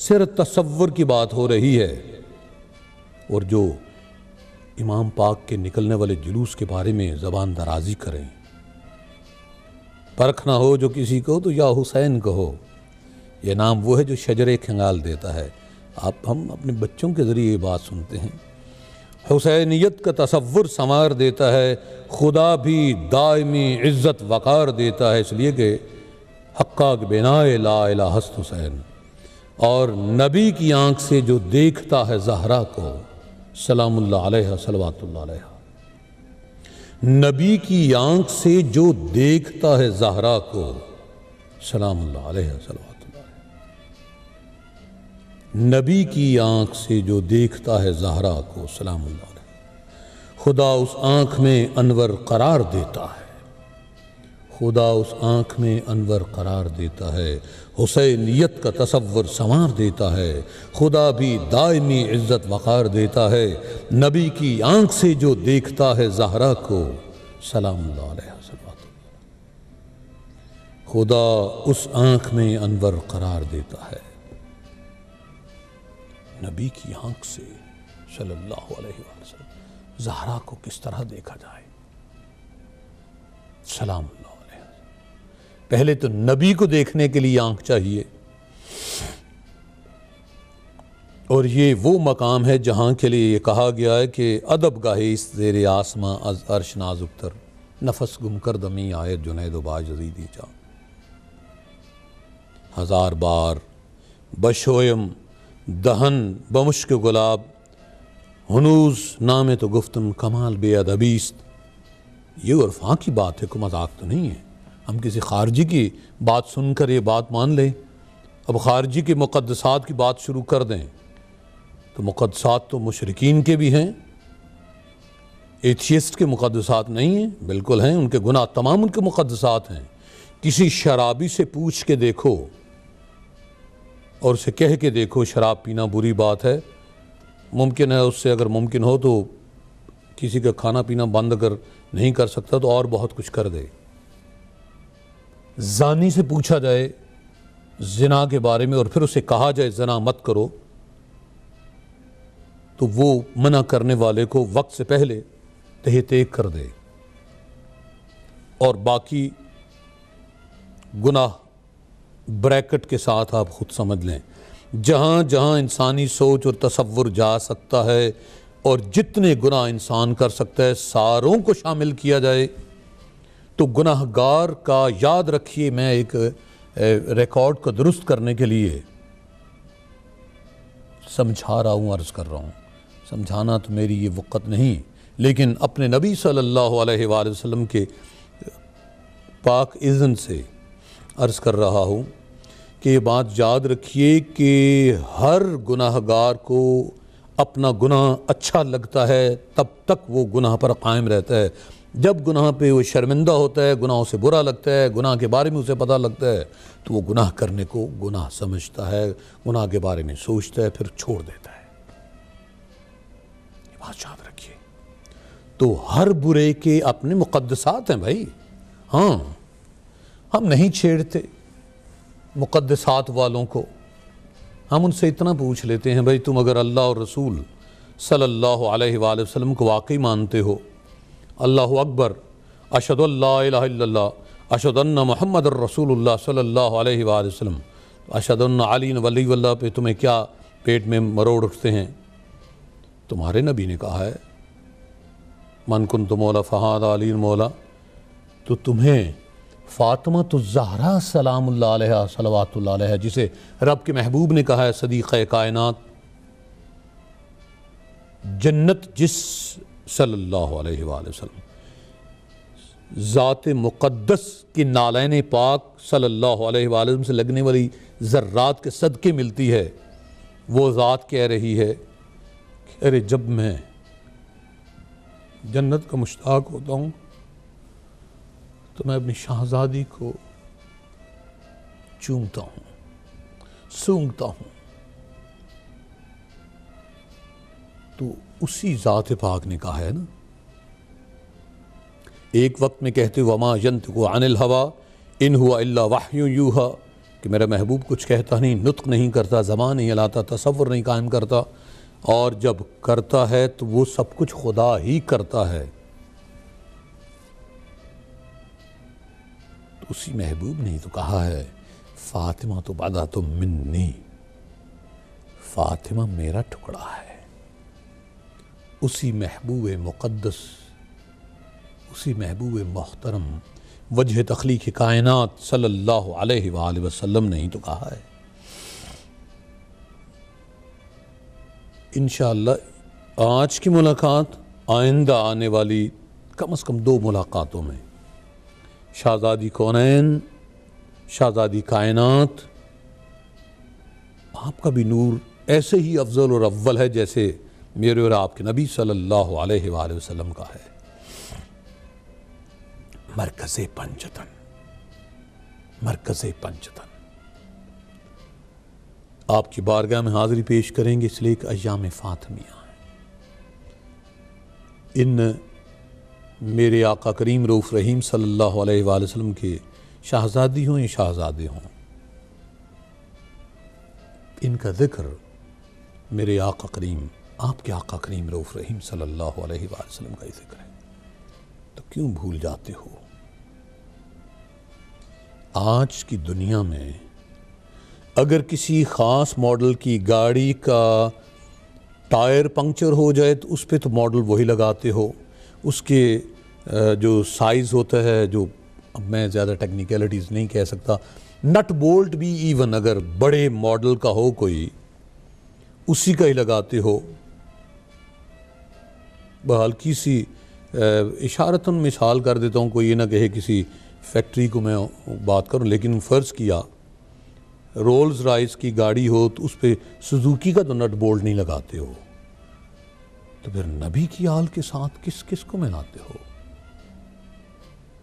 صرف تصور کی بات ہو رہی ہے۔ اور جو امام پاک کے نکلنے والے جلوس کے بارے میں زبان درازی کریں، پرکھ نہ ہو جو کسی کو تو یا حسین کہو، یہ نام وہ ہے جو شجرے کھنگال دیتا ہے۔ ہم اپنے بچوں کے ذریعے یہ بات سنتے ہیں، حسینیت کا تصور سنوار دیتا ہے، خدا بھی دائمی عزت وقار دیتا ہے، اس لیے کہ حقاق بنائے لا الہ ہست حسین، اور نبی کی آنکھ سے جو دیکھتا ہے زہرا کو سلام اللہ علیہ صلوات اللہ علیہ، نبی کی آنکھ سے جو دیکھتا ہے زہرا کو سلام اللہ علیہ صلوات اللہ علیہ، نبی کی آنکھ سے جو دیکھتا ہے زہرا کو سلام اللہ علیہ، خدا اس آنکھ میں انور قرار دیتا ہے، خدا اس آنکھ میں انور قرار دیتا ہے، حسینیت کا تصور سنوار دیتا ہے، خدا بھی دائمی عزت وقار دیتا ہے، نبی کی آنکھ سے جو دیکھتا ہے زہرا کو سلام اللہ علیہ صلوات اللہ، خدا اس آنکھ میں انور قرار دیتا ہے، نبی کی آنکھ سے صلی اللہ علیہ وسلم زہرا کو کس طرح دیکھا جائے، سلام اللہ۔ پہلے تو نبی کو دیکھنے کے لیے آنکھ چاہیے، اور یہ وہ مقام ہے جہاں کے لیے یہ کہا گیا ہے کہ ادب گاہے اس زیر آسماں از عرش نازک تر، نفس گم کر دمی آئے جنید و با جزیدی جا، ہزار بار بشویم دہن بمشک گلاب، ہنوز نام تو گفتم کمال بے ادبیست۔ یہ عرفاں کی بات ہے، کوئی مذاق تو نہیں ہے۔ ہم کسی خارجی کی بات سن کر یہ بات مان لیں، اب خارجی کے مقدسات کی بات شروع کر دیں تو مقدسات تو مشرکین کے بھی ہیں، ایتھیسٹ کے مقدسات نہیں ہیں، بالکل ہیں، ان کے گناہ تمام ان کے مقدسات ہیں۔ کسی شرابی سے پوچھ کے دیکھو اور اسے کہہ کے دیکھو شراب پینا بری بات ہے، ممکن ہے اس سے اگر ممکن ہو تو کسی کا کھانا پینا بند اگر نہیں کر سکتا تو اور بہت کچھ کر دے۔ زانی سے پوچھا جائے زنا کے بارے میں اور پھر اسے کہا جائے زنا مت کرو تو وہ منع کرنے والے کو وقت سے پہلے تہ تیک کر دے، اور باقی گناہ بریکٹ کے ساتھ آپ خود سمجھ لیں، جہاں جہاں انسانی سوچ اور تصور جا سکتا ہے اور جتنے گناہ انسان کر سکتا ہے ساروں کو شامل کیا جائے، تو گناہ گار کا یاد رکھیے، میں ایک ریکارڈ کو درست کرنے کے لیے سمجھا رہا ہوں، عرض کر رہا ہوں، سمجھانا تو میری یہ وقت نہیں، لیکن اپنے نبی صلی اللہ علیہ وآلہ وسلم کے پاک اذن سے عرض کر رہا ہوں کہ یہ بات یاد رکھیے کہ ہر گناہ گار کو اپنا گناہ اچھا لگتا ہے تب تک وہ گناہ پر قائم رہتا ہے، جب گناہ پہ وہ شرمندہ ہوتا ہے، گناہوں سے برا لگتا ہے، گناہ کے بارے میں اسے پتہ لگتا ہے، تو وہ گناہ کرنے کو گناہ سمجھتا ہے، گناہ کے بارے میں سوچتا ہے، پھر چھوڑ دیتا ہے۔ یہ بات یاد رکھیے۔ تو ہر برے کے اپنے مقدسات ہیں بھائی، ہاں ہم نہیں چھیڑتے مقدسات والوں کو، ہم ان سے اتنا پوچھ لیتے ہیں بھائی تم اگر اللہ اور رسول صلی اللہ علیہ وآلہ وسلم کو واقعی مانتے ہو، اللہ اکبر، اشہد ان لا الہ الا اللہ، اشہد ان محمد الرسول اللہ صلی اللہ علیہ وآلہ وسلم، اشہد ان علی ولی اللہ پہ تمہیں کیا پیٹ میں مروڑ اٹھتے ہیں؟ تمہارے نبی نے کہا ہے من کنت مولا فہاد علی مولا، تو تمہیں فاطمہ الزہرا سلام اللہ علیہ صلوات اللہ علیہ، جسے رب کے محبوب نے کہا ہے صدیقہ کائنات، جنت جس صلی اللہ علیہ وآلہ وسلم ذات مقدس کی نالین پاک صلی اللہ علیہ وآلہ وسلم سے لگنے والی ذرات کے صدقے ملتی ہے، وہ ذات کہہ رہی ہے کہ ارے جب میں جنت کا مشتاق ہوتا ہوں تو میں اپنی شہزادی کو چومتا ہوں، سونگتا ہوں، تو اسی ذات پاک نے کہا ہے نا، ایک وقت میں کہتے وما ینطق عن الہوی ان ہوا الا وحی یوحی، کہ میرا محبوب کچھ کہتا نہیں، نطق نہیں کرتا، زبان نہیں ہلاتا، تصور نہیں قائم کرتا، اور جب کرتا ہے تو وہ سب کچھ خدا ہی کرتا ہے۔ تو اسی محبوب نے تو کہا ہے فاطمہ تو بضعۃ منی، فاطمہ میرا ٹکڑا ہے۔ اسی محبوب مقدس، اسی محبوب محترم، وجہ تخلیق کائنات صلی اللہ علیہ وآلہ وسلم نے ہی تو کہا ہے۔ انشاءاللہ آج کی ملاقات آئندہ آنے والی کم از کم 2 ملاقاتوں میں شہزادی کونین، شہزادی کائنات، آپ کا بھی نور ایسے ہی افضل اور اول ہے جیسے میرے اور آپ کے نبی صلی اللہ علیہ وآلہ وسلم کا ہے۔ مرکز پنجتن، مرکز پنجتن، آپ کی بارگاہ میں حاضری پیش کریں گے، اس لیے کہ ایام فاطمیہ ہیں۔ ان میرے آقا کریم رؤوف رحیم صلی اللہ علیہ وآلہ وسلم کے شہزادی ہوں یا شہزادے ہوں، ان کا ذکر میرے آقا کریم، آپ کے آقا کریم رؤوف رحیم صلی اللہ علیہ وآلہ وسلم کا ہی ذکر ہے، تو کیوں بھول جاتے ہو؟ آج کی دنیا میں اگر کسی خاص ماڈل کی گاڑی کا ٹائر پنکچر ہو جائے تو اس پہ تو ماڈل وہی لگاتے ہو، اس کے جو سائز ہوتا ہے، جو اب میں زیادہ ٹیکنیکلٹیز نہیں کہہ سکتا، نٹ بولٹ بھی ایون اگر بڑے ماڈل کا ہو کوئی، اسی کا ہی لگاتے ہو۔ ہلکی سی اشارتاً مثال کر دیتا ہوں، کوئی یہ نہ کہے کسی فیکٹری کو میں بات کروں، لیکن فرض کیا رولز رائس کی گاڑی ہو تو اس پہ سوزوکی کا تو نٹ بولٹ نہیں لگاتے ہو، تو پھر نبی کی آل کے ساتھ کس کس کو ملاتے ہو؟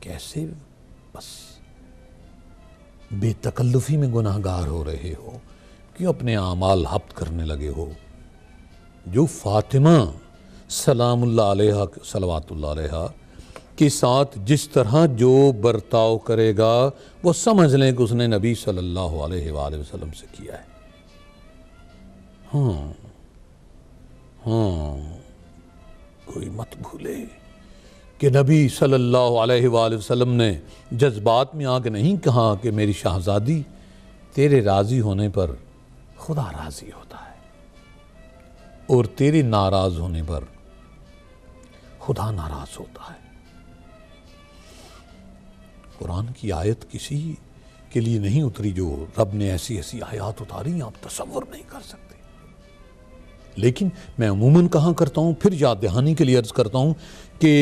کیسے بس بے تکلفی میں گناہ گار ہو رہے ہو، کیوں اپنے اعمال حبت کرنے لگے ہو؟ جو فاطمہ سلام اللہ علیہ صلوات اللہ علیہ کے ساتھ جس طرح جو برتاؤ کرے گا وہ سمجھ لیں کہ اس نے نبی صلی اللہ علیہ وآلہ وسلم سے کیا ہے۔ ہاں کوئی مت بھولے کہ نبی صلی اللہ علیہ وآلہ وسلم نے جذبات میں آ کے نہیں کہا کہ میری شہزادی تیرے راضی ہونے پر خدا راضی ہوتا ہے اور تیرے ناراض ہونے پر خدا ناراض ہوتا ہے۔ قرآن کی آیت کسی کے لیے نہیں اتری جو رب نے ایسی ایسی آیات اتاری آپ تصور نہیں کر سکتے۔ لیکن میں عموماً کہاں کرتا ہوں، پھر یاد دہانی کے لیے عرض کرتا ہوں کہ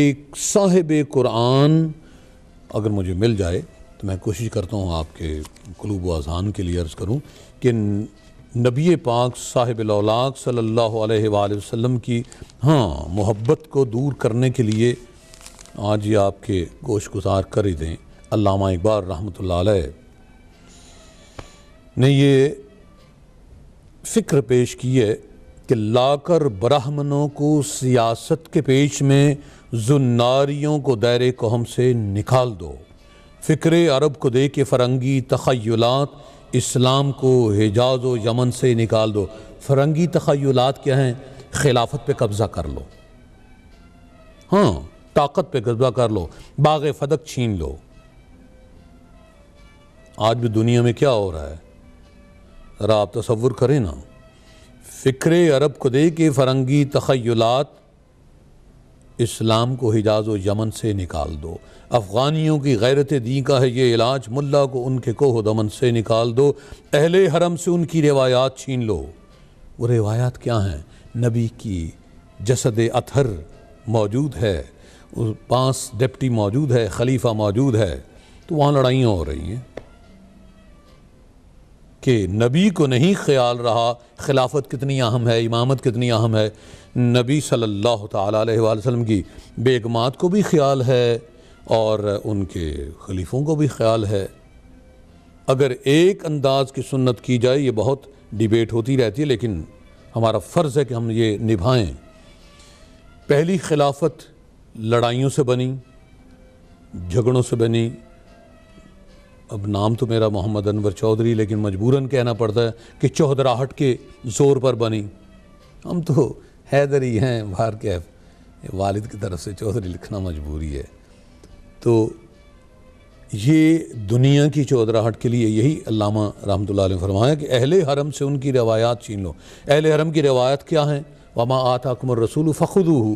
صاحب قرآن اگر مجھے مل جائے تو میں کوشش کرتا ہوں آپ کے قلوب و اذہان کے لیے عرض کروں کہ نبی پاک صاحب الاولاق صلی اللہ علیہ وآلہ وسلم کی محبت کو دور کرنے کے لیے آج یہ آپ کے گوش گزار کر ہی دیں۔ علامہ اقبال رحمۃ اللہ علیہ نے یہ فکر پیش کی ہے کہ لا کر برہمنوں کو سیاست کے پیش میں زناریوں کو دیر قوم سے نکال دو، فکر عرب کو دے کے فرنگی تخیلات اسلام کو حجاز و یمن سے نکال دو۔ فرنگی تخیلات کیا ہیں؟ خلافت پہ قبضہ کر لو، طاقت پہ قبضہ کر لو، باغ فدق چھین لو۔ آج بھی دنیا میں کیا ہو رہا ہے ذرا آپ تصور کریں نا، فکر عرب کو دے کے فرنگی تخیلات اسلام کو حجاز و یمن سے نکال دو، افغانیوں کی غیرت دین کا ہے یہ علاج، ملا کو ان کے کوہ و دمن سے نکال دو، اہل حرم سے ان کی روایات چھین لو۔ وہ روایات کیا ہیں؟ نبی کی جسد اطہر موجود ہے، 5 ڈپٹی موجود ہے، خلیفہ موجود ہے، تو وہاں لڑائیاں ہو رہی ہیں کہ نبی کو نہیں خیال رہا خلافت کتنی اہم ہے، امامت کتنی اہم ہے۔ نبی صلی اللہ تعالیٰ علیہ وآلہ وسلم کی بیگمات کو بھی خیال ہے اور ان کے خلیفوں کو بھی خیال ہے۔ اگر ایک انداز کی سنت کی جائے، یہ بہت ڈیبیٹ ہوتی رہتی ہے لیکن ہمارا فرض ہے کہ ہم یہ نبھائیں۔ پہلی خلافت لڑائیوں سے بنی، جھگڑوں سے بنی۔ اب نام تو میرا محمد انور چودھری لیکن مجبوراً کہنا پڑتا ہے کہ چودھراہٹ کے زور پر بنی۔ ہم تو حیدری ہیں، باہر کے والد کی طرف سے چودھری لکھنا مجبوری ہے۔ تو یہ دنیا کی چودھراہٹ کے لیے یہی علامہ رحمۃ اللہ علیہ نے فرمایا کہ اہل حرم سے ان کی روایات چھین لو۔ اہل حرم کی روایات کیا ہیں؟ وما آتاکم الرسول فخذوہ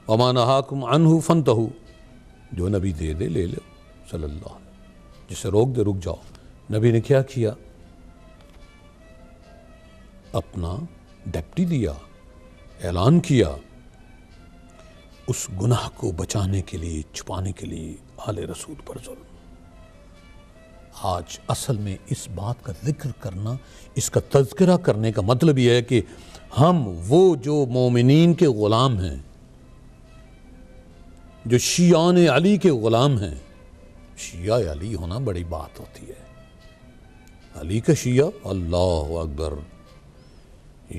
وما نہاکم عنہ فانتہوا، جو نبی دے دے لے لو صلی اللہ علیہ وسلم، جسے روک دے رک جاؤ۔ نبی نے کیا کیا؟ اپنا ڈپٹی دیا، اعلان کیا، اس گناہ کو بچانے کے لیے، چھپانے کے لیے آل رسول پر ظلم۔ آج اصل میں اس بات کا ذکر کرنا، اس کا تذکرہ کرنے کا مطلب یہ ہے کہ ہم وہ جو مومنین کے غلام ہیں، جو شیعان علی کے غلام ہیں، شیعہ علی ہونا بڑی بات ہوتی ہے۔ علی کا شیعہ، اللہ اکبر،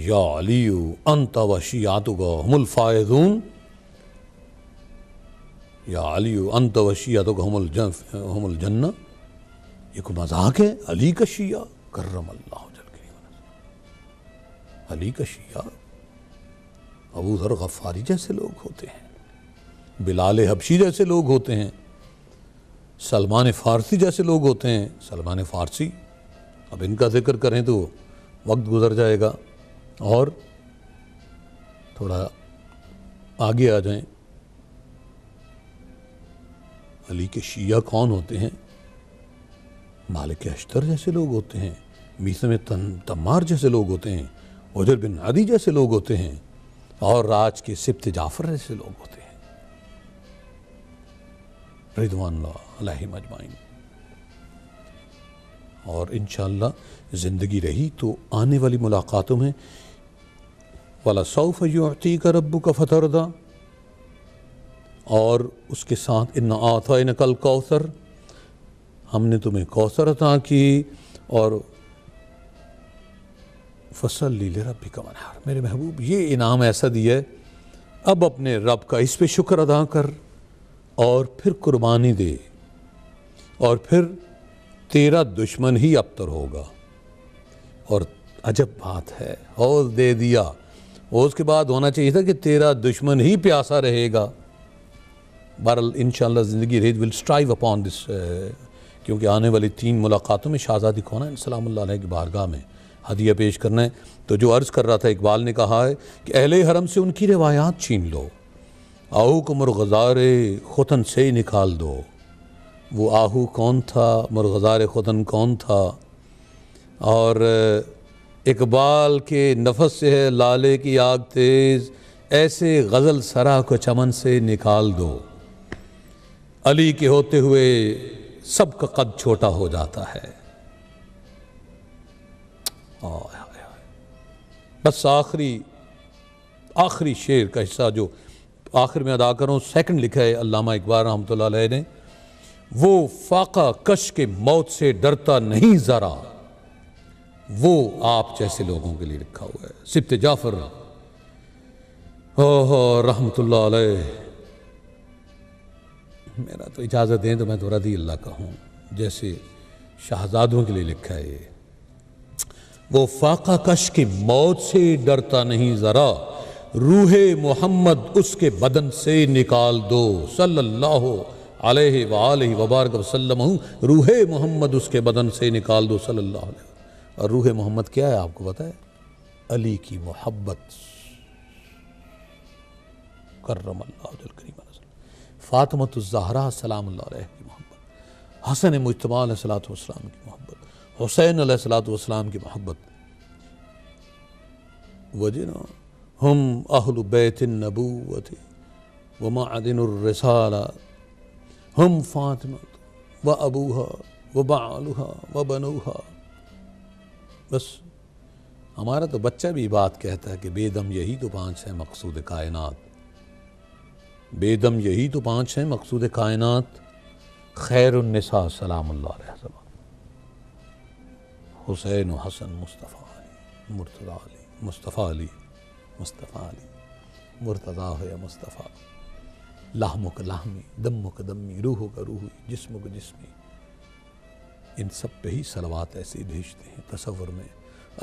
یا علی انت و شیعتک ہم الفائزون، یا علی انت و شیعتک ہم الجنہ۔ یہ کوئی مذاق ہے؟ علی کا شیعہ، کرم اللہ جل وعلا، علی کا شیعہ ابو ذر غفاری جیسے لوگ ہوتے ہیں، بلال حبشی جیسے لوگ ہوتے ہیں، سلمان فارسی جیسے لوگ ہوتے ہیں۔ سلمان فارسی، اب ان کا ذکر کریں تو وقت گزر جائے گا، اور تھوڑا آگے آ جائیں۔ علی کے شیعہ کون ہوتے ہیں؟ مالک اشتر جیسے لوگ ہوتے ہیں، میثم تمار جیسے لوگ ہوتے ہیں، عجر بن عدی جیسے لوگ ہوتے ہیں، اور راج کے سبط جعفر جیسے لوگ ہوتے ہیں، رضوان اللہ علیہم اجمعین۔ اور انشاءاللہ زندگی رہی تو آنے والی ملاقاتوں میں وَلَسَوْفَ يُعْطِيكَ رَبُّكَ فَتَرْضَىٰ، اور اس کے ساتھ اِنَّا أَعْطَيْنَاكَ الْكَوْثَرَ، ہم نے تمہیں کوثر عطا کی، اور فَصَلِّ لِرَبِّكَ وَانْحَرْ، میرے محبوب یہ انعام ایسا دیا ہے، اب اپنے رب کا اس پہ شکر ادا کر اور پھر قربانی دے، اور پھر تیرا دشمن ہی ابتر ہوگا۔ اور عجب بات ہے، حوض دے دیا، اور اس کے بعد ہونا چاہیے تھا کہ تیرا دشمن ہی پیاسا رہے گا. بہرحال انشاءاللہ زندگی رہی ول اسٹرائیو اپون دس، کیونکہ آنے والی 3 ملاقاتوں میں شہزادی کونین سلام اللہ علیہ کی بارگاہ میں ہدیہ پیش کرنا ہے. تو جو عرض کر رہا تھا اقبال نے کہا ہے کہ اہل حرم سے ان کی روایات چھین لو، آہو کو مرغزار ختن سے نکال دو. وہ آہو کون تھا، مرغزار ختن کون تھا؟ اور اقبال کے نفس سے ہے لالے کی آگ تیز، ایسے غزل سرا کو چمن سے نکال دو. علی کے ہوتے ہوئے سب کا قد چھوٹا ہو جاتا ہے. بس آخری شعر کا حصہ جو آخر میں ادا کروں، سیکنڈ لکھا ہے علامہ اقبال رحمۃ اللہ علیہ نے، وہ فاقہ کش کے موت سے ڈرتا نہیں ذرا، وہ آپ جیسے لوگوں کے لیے لکھا ہوا ہے. سبط جعفر رحمۃ اللہ علیہ. میرا تو اجازت دیں تو میں تو رضی اللہ کا ہوں، جیسے شہزادوں کے لیے لکھا ہے. وہ فاقہ کش کی موت سے ڈرتا نہیں ذرا، روح محمد اس کے بدن سے نکال دو. صلی اللہ علیہ وآلہ وبارک وسلم. روح محمد اس کے بدن سے نکال دو صلی اللہ علیہ وسلم. اور روح محمد کیا ہے آپ کو پتہ ہے؟ علی کی محبت. کرم اللہ وجہ کریم فاطمۃ الزہرا سلام اللہ علیہ کی محبت، حسن مجتبی علیہ السلام کی محبت، حسین علیہ السلام کی محبت. وجنا ہم اہل بیت النبوۃ ومعدن الرسالہ، ہم فاطمہ و ابوہا و بعلہا و بنوہا. بس ہمارا تو بچہ بھی بات کہتا ہے کہ بے دم یہی تو 5 ہیں مقصود کائنات، بے دم یہی تو 5 ہیں مقصود کائنات. خیر النساء سلام اللہ علیہ وسلم، حسین و حسن مصطفیٰ علی، مرتضی علی، مصطفیٰ علی، مصطفیٰ علی، مرتضیٰ ہو یا مصطفیٰ، لحم کا لحمی، دم کا دمی، روح کا روحی، جسم کا جسمی. ان سب پہ ہی صلوات ایسے بھیجتے ہیں تصور میں.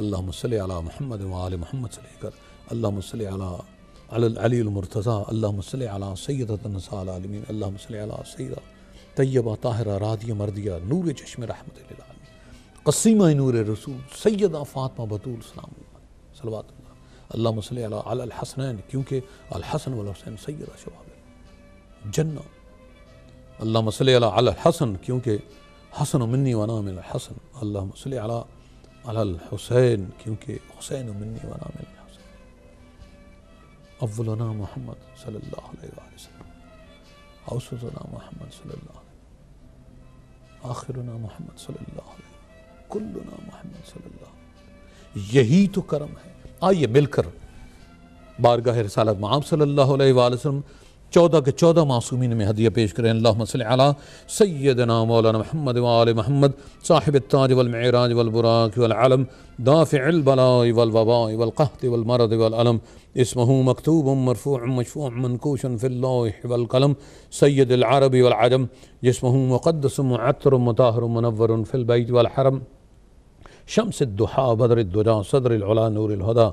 اللہم صلی علی محمد و آل محمد سے لے کر اللہم صلی علی العلی المرتضی، اللہم صلی علی سیدۃ النساء العالمین، اللہم صلی علی سیدہ طیبہ طاہرہ راضیہ مردیہ نور چشم رحمت للعالمین، قسیمہ نور رسول سیدہ فاطمہ بطول سلام اللہ صلوات اللہ. اللہم صلی علی الحسنین، کیونکہ الحسن والحسین سیدہ شباب جنہ. اللہم صلی علی الحسن، کیونکہ حسن منی وانا من الحسن. اللہم صلی علی الحسین، کیونکہ حسین منی وانا من الحسین. اولنا محمد صلی اللہ علیہ وآلہ وسلم، اوسطنا محمد صلی اللہ علیہ وسلم، آخرنا محمد صلی اللہ علیہ وسلم، کلنا محمد صلی اللہ علیہ وسلم. یہی تو کرم ہے. آئیے مل کر بارگاہ رسالت مآب صلی اللہ علیہ وآلہ وسلم 14 کے 14 معصومین میں ہدیہ پیش کریں. اللہم صلی علی سیدنا مولانا محمد وآل محمد صاحب التاج والمعراج والبراق والعلم دافع البلاء والوباء والقحط والمرض والألم. اسمہ مکتوب مرفوع مشفوع منکوش فی اللوح والقلم. سید العرب والعجم، جسمہ مقدس معطر مطہر منور فی البیت والحرم. شمس الدحا بدر الدجا صدر العلا نور الہدا،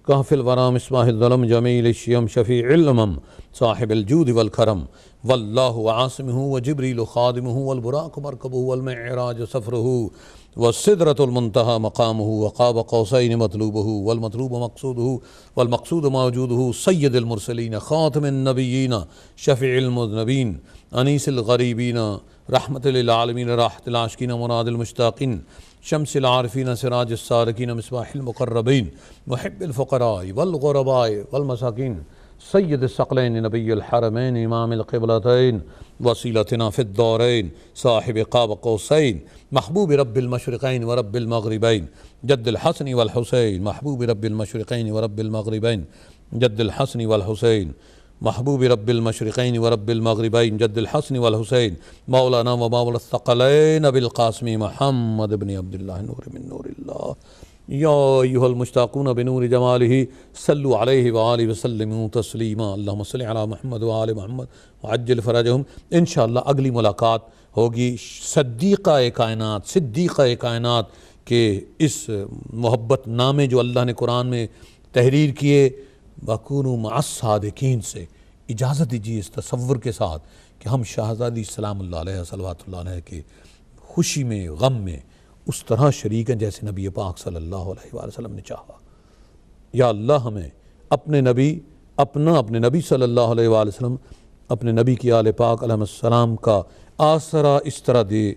کہف الورا مصباح الظلم جمیل الشیم شفیع الامم صاحب الجود والکرم. واللہ عاصمہ وجبریل خادمہ والبراق مرکبہ والمعراج سفرہ والسدرۃ المنتہى مقامہ وقاب قوسین مطلوبہ والمطلوب مقصودہ والمقصود موجودہ. سید المرسلین خاتم النبیین شفیع المذنبین انیس الغریبین رحمت للعالمین راحت العاشقین مراد المشتاقین. شمس العارفین سراج السارکین مصباح المقربین محب الفقراء والغرباء والمساکین. سید الثقلین نبی الحرمین امام القبلتین وسیلتنا فی الدارین صاحب قاب قوسین محبوب رب المشرقین ورب المغربین. جد الحسن والحسین محبوب رب المشرقین ورب المغربین. جد الحسن والحسین محبوب رب المشرقین ورب المغربین. جد الحسن والحسین مولانا و مولا الثقلین ابی القاسم محمد بن عبداللہ نور من نور اللہ. یا ایہا المشتاقون بنور جمالہ صلو علیہ وآلہ وسلموا تسلیما. اللہم صلی علی محمد وآل محمد وعجل فرجہم. انشاءاللہ اگلی ملاقات ہوگی صدیقہ کائنات کے اس محبت نامے جو اللہ نے قرآن میں تحریر کیے وَكُونُوا مَعَ الصَّادِقِينَ سے اجازت دیجیے اس تصور کے ساتھ کہ ہم شہزادی سلام اللہ علیہ صلوات اللہ علیہ کے خوشی میں غم میں اس طرح شریک ہیں جیسے نبی پاک صلی اللہ علیہ وآلہ وسلم نے چاہا۔ یا اللہ ہمیں اپنے نبی صلی اللہ علیہ وآلہ وسلم اپنے نبی کی آل پاک علیہ السلام کا آسرا اس طرح دے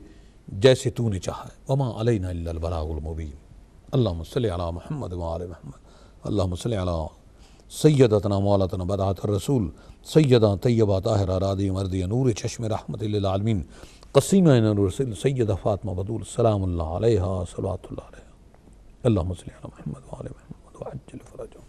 جیسے تو نے چاہا ہے۔ وما علینا الا البلاغ المبین۔ اللہم صلی علی محمد وآل محمد۔ اللہم صلی علی سیدتنا مولاتنا بدعت الرسول سیدہ طیبہ طاہرہ رادی مردی نور چشم رحمت للعالمین قسیمہ نور سیدہ فاطمہ بدول سلام اللہ علیہ صلوات اللہ علیہ۔ اللہم صلی علی محمد وآل محمد وعجل فرجهم۔